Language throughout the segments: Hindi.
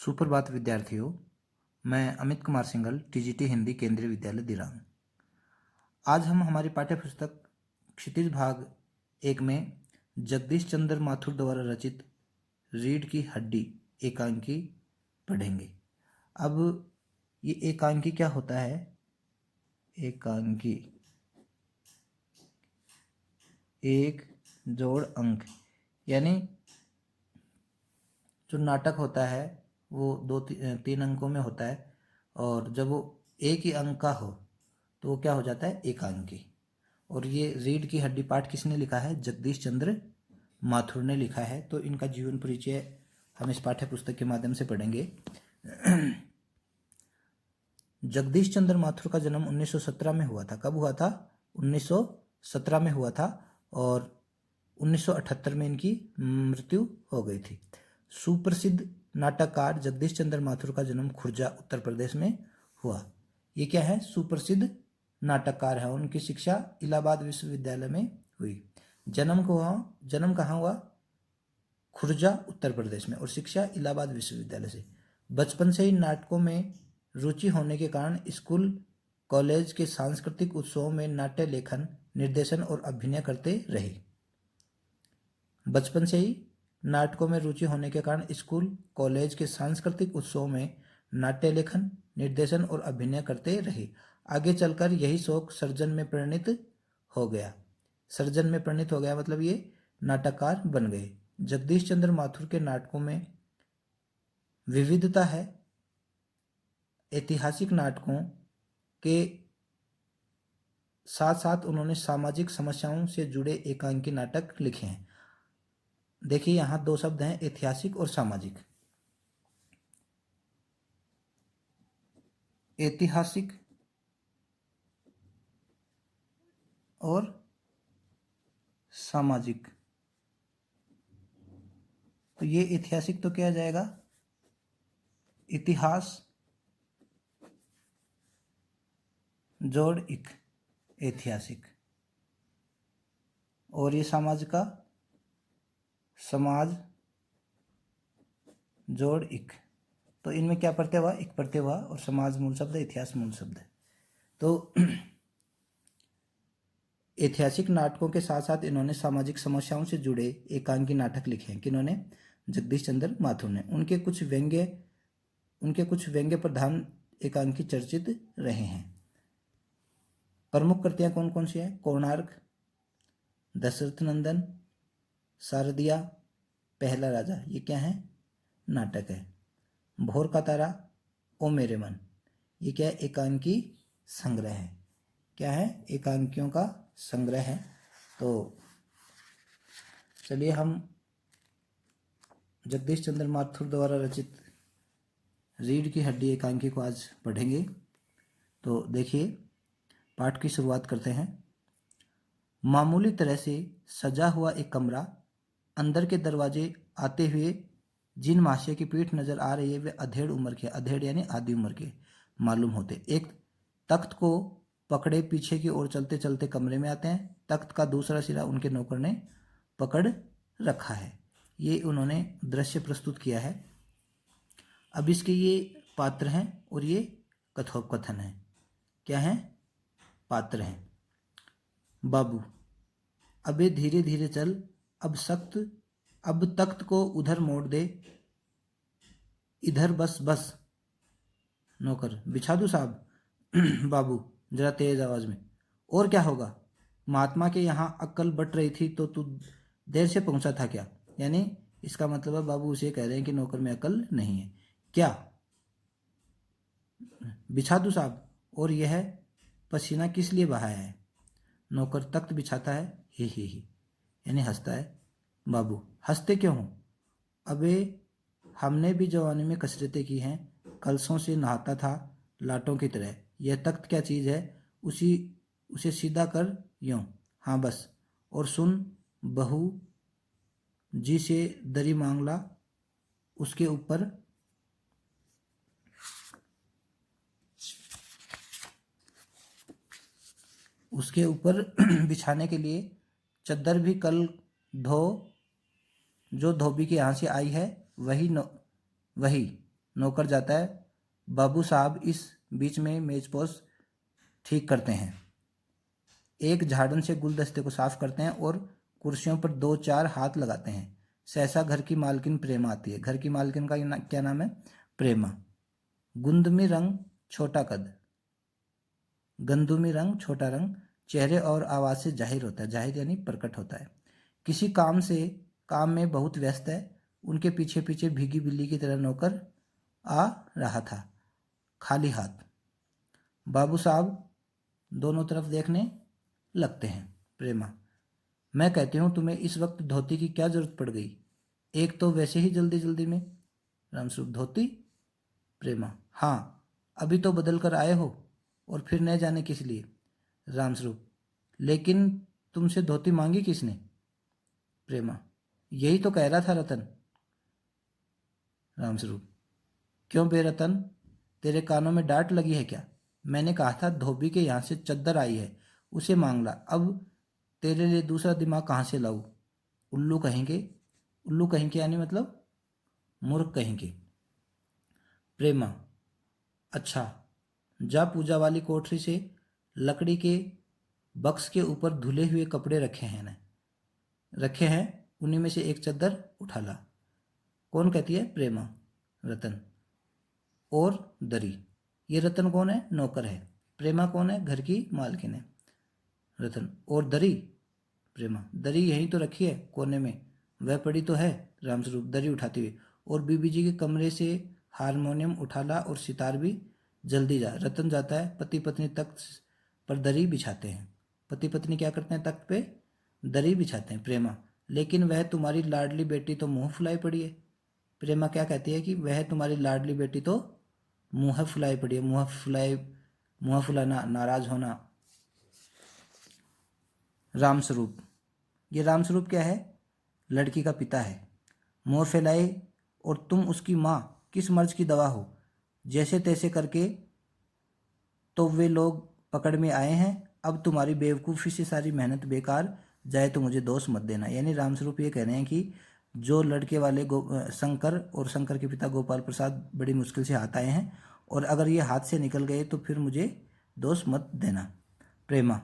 सुप्रभात विद्यार्थियों, मैं अमित कुमार सिंघल टीजीटी हिंदी केंद्रीय विद्यालय दिरांग। आज हम हमारी पाठ्य पुस्तक क्षितिज भाग 1 में जगदीश चंद्र माथुर द्वारा रचित रीढ़ की हड्डी एकांकी पढ़ेंगे। अब ये एकांकी क्या होता है? एकांकी एक जोड़ अंक, यानी जो नाटक होता है वो 2-3 अंकों में होता है, और जब वो एक ही अंक का हो तो वो क्या हो जाता है? एकांकी। और ये रीढ़ की हड्डी पाठ किसने लिखा है? जगदीश चंद्र माथुर ने लिखा है। तो इनका जीवन परिचय हम इस पाठ्य पुस्तक के माध्यम से पढ़ेंगे। जगदीश चंद्र माथुर का जन्म 1917 में हुआ था। कब हुआ था? 1917 में हुआ था, और 1978 में इनकी मृत्यु हो गई थी। सुप्रसिद्ध नाटककार जगदीश चंद्र माथुर का जन्म खुर्जा उत्तर प्रदेश में हुआ। ये क्या है? सुप्रसिद्ध नाटककार है। उनकी शिक्षा इलाहाबाद विश्वविद्यालय में हुई। जन्म कहाँ हुआ? खुर्जा उत्तर प्रदेश में, और शिक्षा इलाहाबाद विश्वविद्यालय से। बचपन से ही नाटकों में रुचि होने के कारण स्कूल कॉलेज के सांस्कृतिक उत्सवों में नाट्य लेखन, निर्देशन और अभिनय करते रहे। बचपन से ही नाटकों में रुचि होने के कारण स्कूल कॉलेज के सांस्कृतिक उत्सवों में नाट्य लेखन, निर्देशन और अभिनय करते रहे। आगे चलकर यही शौक सर्जन में परिणित हो गया। मतलब ये नाटककार बन गए। जगदीश चंद्र माथुर के नाटकों में विविधता है। ऐतिहासिक नाटकों के साथ साथ उन्होंने सामाजिक समस्याओं से जुड़े एकांकी नाटक लिखे हैं। देखिए, यहाँ 2 शब्द हैं, ऐतिहासिक और सामाजिक। ऐतिहासिक और सामाजिक। तो ये ऐतिहासिक तो क्या आ जाएगा? इतिहास जोड़ इक ऐतिहासिक। और ये समाज का समाज जोड़ इक। तो इनमें क्या प्रत्यय हुआ? इक प्रत्यय हुआ, और समाज मूल शब्द है, इतिहास मूल शब्द है। तो ऐतिहासिक नाटकों के साथ साथ इन्होंने सामाजिक समस्याओं से जुड़े एकांकी नाटक लिखे हैं। किन्होंने? जगदीश चंद्र माथुर ने। उनके कुछ व्यंग्य प्रधान एकांकी चर्चित रहे हैं। प्रमुख कृतियां कौन कौन सी हैं? कोणार्क, दशरथ नंदन, शारदिया, पहला राजा। ये क्या है? नाटक है। भोर का तारा, ओ मेरे मन, ये क्या है? एकांकी संग्रह है। क्या है? एकांकियों का संग्रह है। तो चलिए हम जगदीश चंद्र माथुर द्वारा रचित रीढ़ की हड्डी एकांकी को आज पढ़ेंगे। तो देखिए, पाठ की शुरुआत करते हैं। मामूली तरह से सजा हुआ एक कमरा, अंदर के दरवाजे आते हुए जिन महाशय की पीठ नजर आ रही है वे अधेड़ उम्र के, अधेड़ यानी आधी उम्र के मालूम होते। एक तख्त को पकड़े पीछे की ओर चलते चलते कमरे में आते हैं। तख्त का दूसरा सिरा उनके नौकर ने पकड़ रखा है। ये उन्होंने दृश्य प्रस्तुत किया है। अब इसके ये पात्र हैं और ये कथोपकथन है। क्या है? पात्र हैं। बाबू, अबे धीरे धीरे चल, अब तख्त को उधर मोड़ दे, इधर बस बस। नौकर, बिछा दूं साहब? बाबू जरा तेज आवाज में, और क्या होगा? महात्मा के यहाँ अक्कल बट रही थी तो तू देर से पहुंचा था क्या? यानी इसका मतलब है बाबू उसे कह रहे हैं कि नौकर में अक्ल नहीं है। क्या? बिछा दूं साहब? और यह पसीना किस लिए बहाया है? नौकर तख्त बिछाता है, ही यानी हंसता है। बाबू, हंसते क्यों हो? अबे हमने भी जवानी में कसरतें की हैं, कलसों से नहाता था लाटों की तरह। यह तख्त क्या चीज़ है? उसे सीधा कर यूं। हाँ बस। और सुन, बहू जी से दरी मांग ला, उसके ऊपर बिछाने के लिए चद्दर भी कल धो, जो धोबी के यहाँ से आई है वही नौकर जाता है। बाबू साहब इस बीच में मेजपोश ठीक करते हैं, एक झाड़न से गुलदस्ते को साफ करते हैं और कुर्सियों पर 2-4 हाथ लगाते हैं। सहसा घर की मालकिन प्रेमा आती है। घर की मालकिन का क्या नाम है? प्रेमा। गुंदमी रंग छोटा कद, गंदुमी रंग छोटा रंग, चेहरे और आवाज से जाहिर होता है। जाहिर यानी प्रकट होता है। किसी काम में बहुत व्यस्त है। उनके पीछे पीछे भीगी बिल्ली की तरह नौकर आ रहा था, खाली हाथ। बाबू साहब दोनों तरफ देखने लगते हैं। प्रेमा, मैं कहती हूँ तुम्हें इस वक्त धोती की क्या जरूरत पड़ गई? एक तो वैसे ही जल्दी जल्दी में। रामस्वरूप, धोती? प्रेमा, हाँ, अभी तो बदल कर आए हो और फिर न जाने किस लिए। रामस्वरूप, लेकिन तुमसे धोती मांगी किसने? प्रेमा, यही तो कह रहा था रतन। रामस्वरूप, क्यों बेरतन, तेरे कानों में डांट लगी है क्या? मैंने कहा था धोबी के यहाँ से चद्दर आई है, उसे मांग ला। अब तेरे लिए दूसरा दिमाग कहाँ से लाऊं? उल्लू कहेंगे। उल्लू कहेंगे यानी मतलब मूर्ख कहेंगे। प्रेमा, अच्छा, जा पूजा वाली कोठरी से लकड़ी के बक्स के ऊपर धुले हुए कपड़े रखे हैं, उन्हीं में से एक चद्दर उठा ला। कौन कहती है? प्रेमा। रतन, और दरी। ये रतन कौन है? नौकर है। प्रेमा कौन है? घर की मालकिन है। रतन, और दरी? प्रेमा, दरी यहीं तो रखी है कोने में, वह पड़ी तो है। रामस्वरूप दरी उठाते हुए, और बीबी जी के कमरे से हारमोनियम उठा ला और सितार भी। जल्दी जा। रतन जाता है। पति पत्नी तख्त पर दरी बिछाते हैं। पति पत्नी क्या करते हैं? तख्त पे दरी बिछाते हैं। प्रेमा, लेकिन वह तुम्हारी लाडली बेटी तो मुंह फुलाई पड़ी है। प्रेमा क्या कहती है कि वह तुम्हारी लाडली बेटी तो मुंह फुलाई पड़ी है। मुंह फुलाना, नाराज होना। रामस्वरूप, ये रामस्वरूप क्या है? लड़की का पिता है। मुंह फैलाए, और तुम उसकी माँ किस मर्ज की दवा हो? जैसे तैसे करके तो वे लोग पकड़ में आए हैं। अब तुम्हारी बेवकूफ़ी से सारी मेहनत बेकार जाए तो मुझे दोष मत देना। यानी रामस्वरूप ये कह रहे हैं कि जो लड़के वाले शंकर और शंकर के पिता गोपाल प्रसाद बड़ी मुश्किल से हाथ आए हैं, और अगर ये हाथ से निकल गए तो फिर मुझे दोष मत देना। प्रेमा,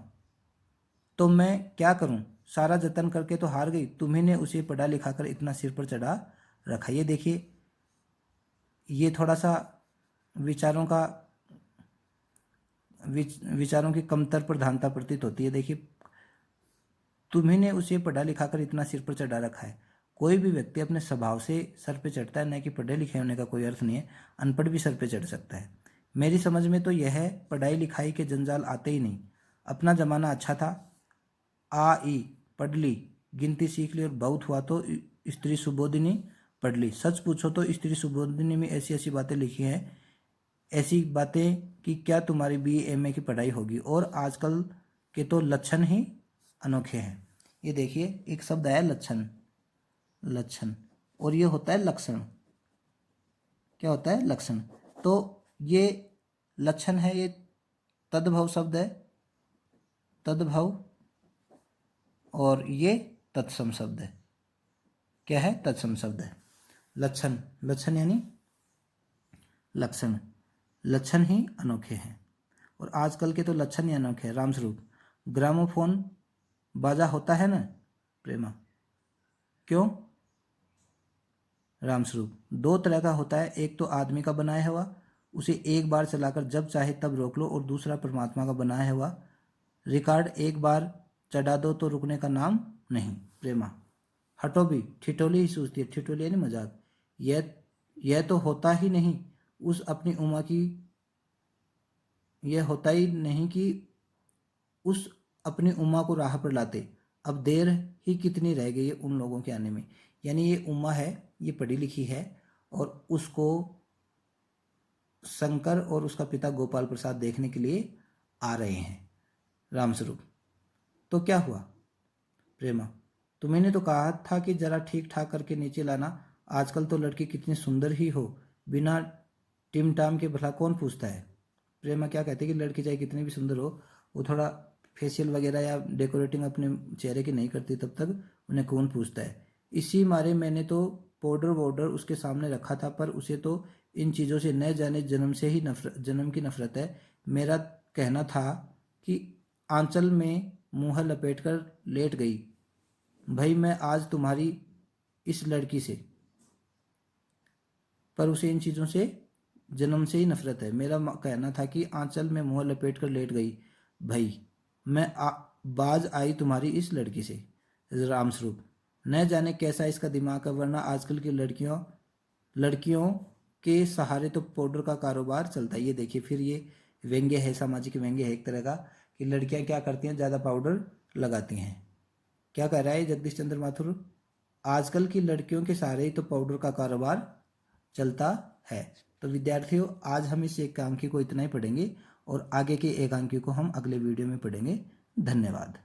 तो मैं क्या करूं? सारा जतन करके तो हार गई। तुम्ही ने उसे पढ़ा लिखा कर इतना सिर पर चढ़ा रखा। ये देखिए, ये थोड़ा सा विचारों की कमतर प्रधानता प्रतीत होती है। देखिए, तुम्ही ने उसे पढ़ा लिखा कर इतना सिर पर चढ़ा रखा है। कोई भी व्यक्ति अपने स्वभाव से सर पे चढ़ता है, न कि पढ़े लिखे होने का कोई अर्थ नहीं है। अनपढ़ भी सर पे चढ़ सकता है। मेरी समझ में तो यह है, पढ़ाई लिखाई के जंजाल आते ही नहीं। अपना जमाना अच्छा था, आ ई पढ़ ली, गिनती सीख ली, और बहुत हुआ तो स्त्री सुबोधिनी पढ़ ली। सच पूछो तो स्त्री सुबोधिनी में ऐसी ऐसी बातें लिखी हैं, ऐसी बातें कि क्या तुम्हारी BA MA की पढ़ाई होगी। और आजकल के तो लक्षण ही अनोखे हैं। ये देखिए, एक शब्द आया लक्षण। लक्षण, और ये होता है लक्षण। क्या होता है? लक्षण। तो ये लक्षण है, ये तद्भव शब्द है, तद्भव, और ये तत्सम शब्द है। क्या है? तत्सम शब्द है। लक्षण, लक्षण यानी लक्षण। लक्षण ही अनोखे हैं, और आजकल के तो लक्षण ही अनोखे हैं। रामस्वरूप, ग्रामोफोन बाजा होता है ना? प्रेमा, क्यों? रामस्वरूप, दो तरह का होता है। एक तो आदमी का बनाया हुआ, उसे एक बार चलाकर जब चाहे तब रोक लो, और दूसरा परमात्मा का बनाया हुआ, रिकॉर्ड एक बार चढ़ा दो तो रुकने का नाम नहीं। प्रेमा, हटो भी, ठिठोली ही सूझती है। ठिठोली यानी मजाक। यह तो होता ही नहीं उस अपनी उमा की, यह होता ही नहीं कि उस अपनी उमा को राह पर लाते। अब देर ही कितनी रह गई है उन लोगों के आने में। यानी ये उमा है, ये पढ़ी लिखी है, और उसको शंकर और उसका पिता गोपाल प्रसाद देखने के लिए आ रहे हैं। रामस्वरूप, तो क्या हुआ? प्रेमा, तुम्हें तो कहा था कि जरा ठीक ठाक करके नीचे लाना। आजकल तो लड़की कितनी सुंदर ही हो, बिना टिम टाम के भला कौन पूछता है। प्रेमा क्या कहती है कि लड़की चाहे कितनी भी सुंदर हो, वो थोड़ा फेशियल वगैरह या डेकोरेटिंग अपने चेहरे की नहीं करती, तब तक उन्हें कौन पूछता है। इसी मारे मैंने तो पाउडर वाउडर उसके सामने रखा था, पर उसे तो इन चीज़ों से न जाने जन्म की नफरत है। मेरा कहना था कि आंचल में मुँह लपेटकर लेट गई। भाई मैं आज तुम्हारी इस लड़की से, पर उसे इन चीज़ों से जन्म से ही नफरत है। मेरा कहना था कि आंचल में मुँह लपेट कर लेट गई। भाई बाज आई तुम्हारी इस लड़की से। रामस्वरूप, न जाने कैसा इसका दिमाग है, वरना आजकल की लड़कियों के सहारे तो पाउडर का कारोबार चलता है। ये देखिए, फिर ये व्यंग्य है, सामाजिक व्यंग्य है एक तरह का, कि लड़कियां क्या करती हैं, ज़्यादा पाउडर लगाती हैं। क्या कह रहा है जगदीश चंद्र माथुर? आजकल की लड़कियों के सहारे ही तो पाउडर का कारोबार चलता है। तो विद्यार्थियों, आज हम इस एकांकी को इतना ही पढ़ेंगे और आगे के एकांकी को हम अगले वीडियो में पढ़ेंगे। धन्यवाद।